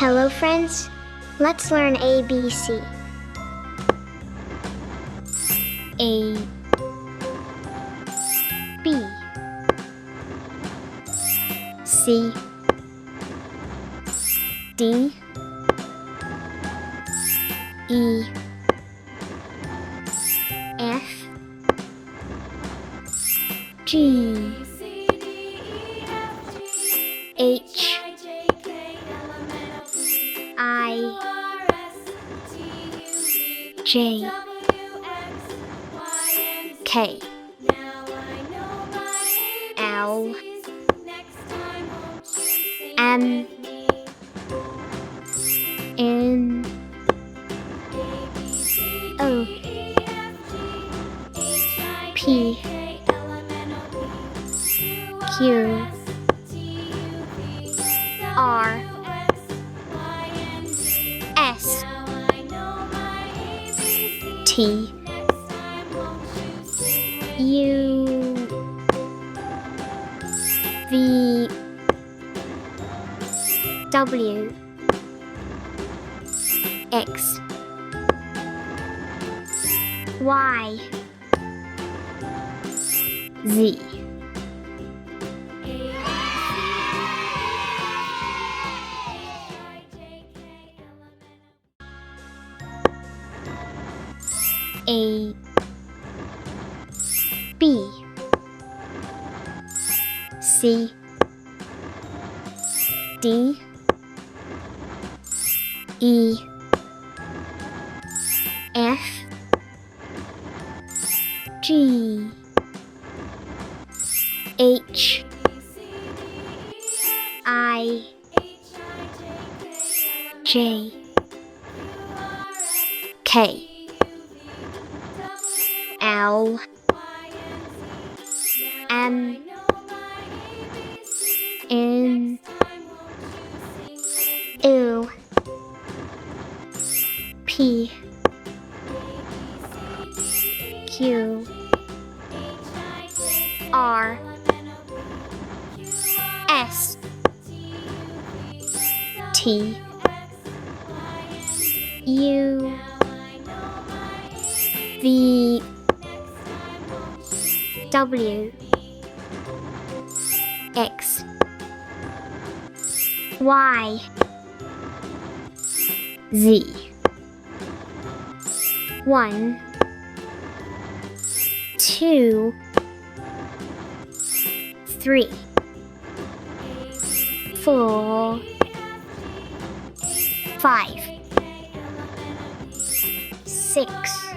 Hello friends, let's learn ABC. A, B, C, D, E, F, G, H, I, J, K, L, M, N, O, P, Q, R, S, T, U, V, W, X, Y, Z. A, B, C, D, E, F, G, H, I, J, K, L, M, N, O, P, Q, R, S, T, U, V, W, X, Y, Z. 1, 2, 3, 4, 5, 6,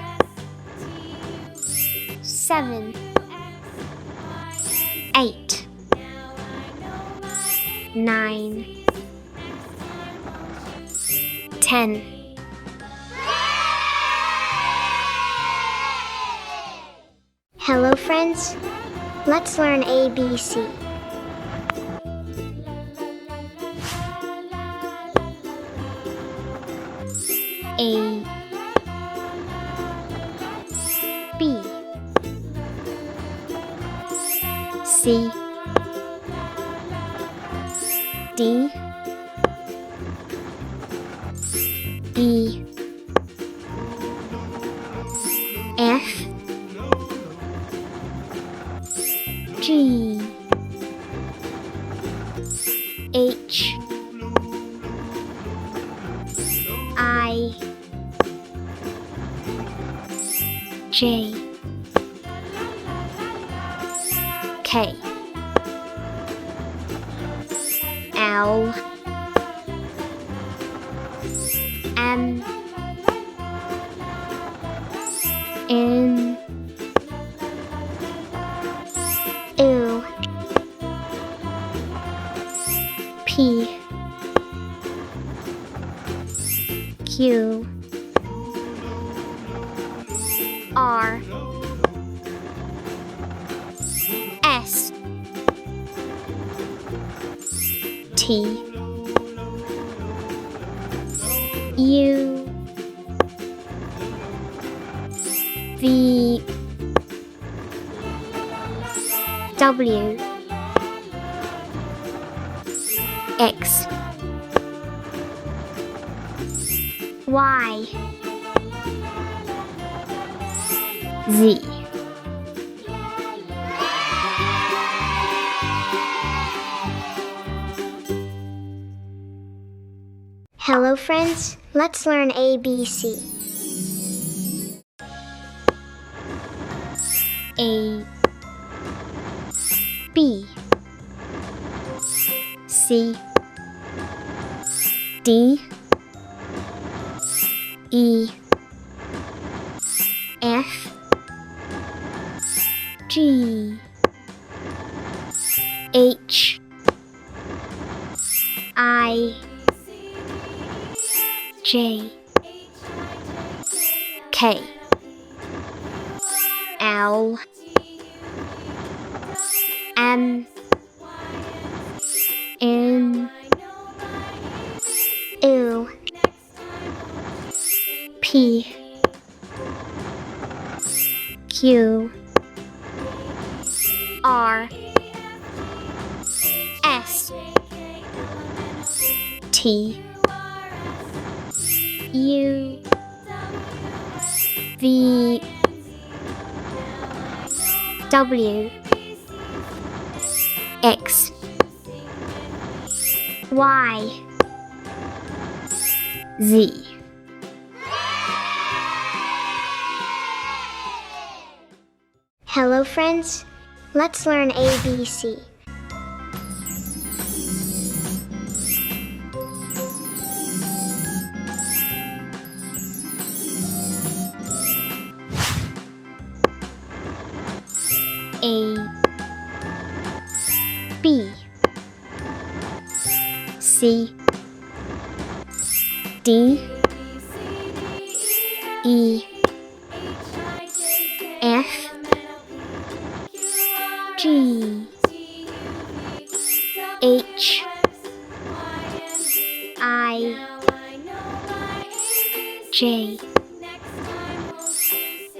7, 8, 9, 10. Hello friends, let's learn ABC. A, B, C, D, E, F, G, H, I, J, K, L, M, N, O, P, Q, R, S, T, U, V, W, X, Y, Z. Hello friends, let's learn ABC. A, B, C, D, E, F, G, H, I, J, K, L, M, N, O, P, Q, R, S, T, U, V, W, X, Y, Z. Hello friends, let's learn ABC. A, B, C, D, E, F, G, H, I, J,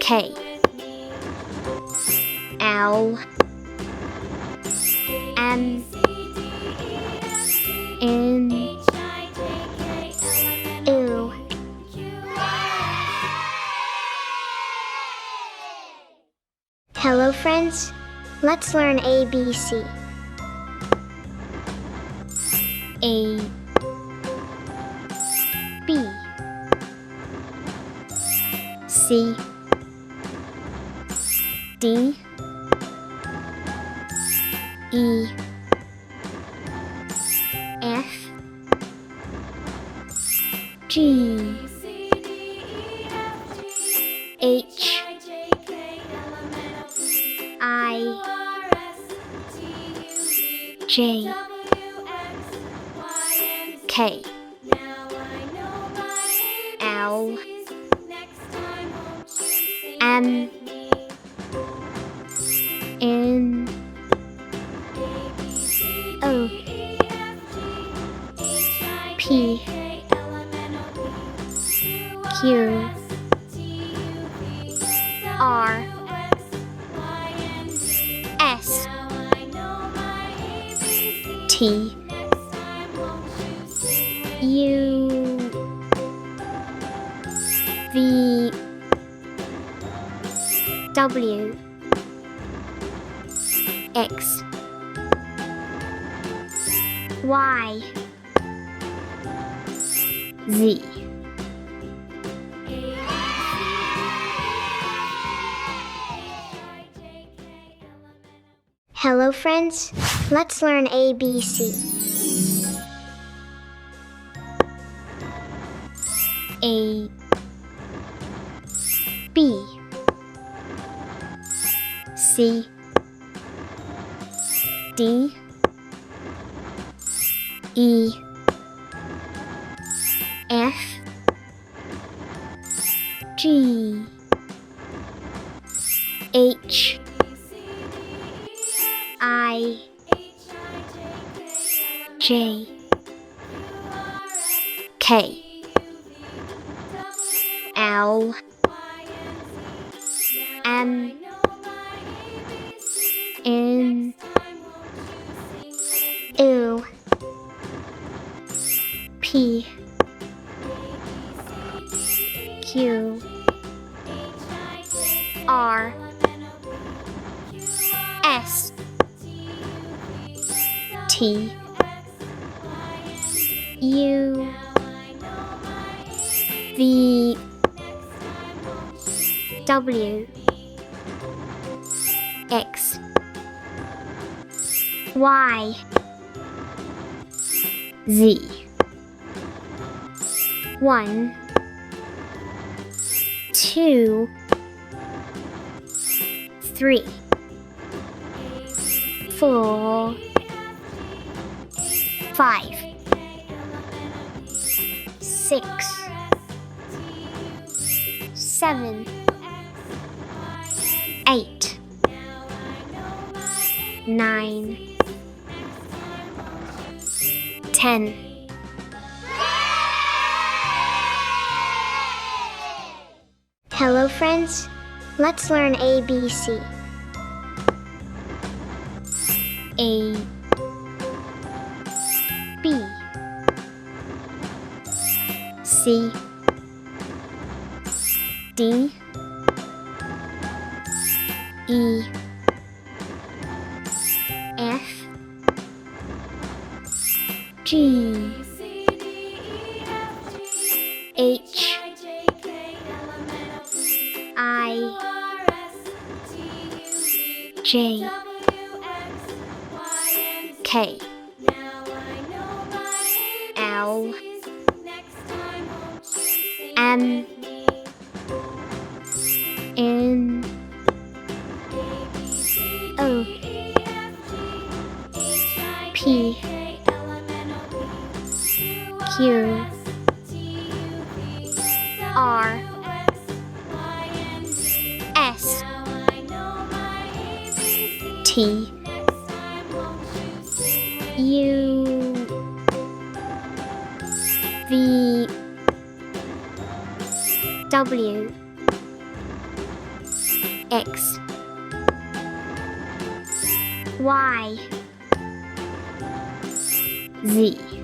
K, L, M, N, O, Hello friends, let's learn ABC. A, B, C, D, E, F, G, H, I, J, K, L, M, N, O, P, Q, R, S, T, U, V, W, X, Y, Z. Hello friends, let's learn ABC. A, B, C, D, E, F, G, H, I, J, K, L, M, N, O, P, Q R S T U V W X Y Z 1 2 3 4 5 6 7 8 9 10 Hello friends, let's learn ABC. A B C D E F G H I J K L M N O P Q R S T U V W X Y Z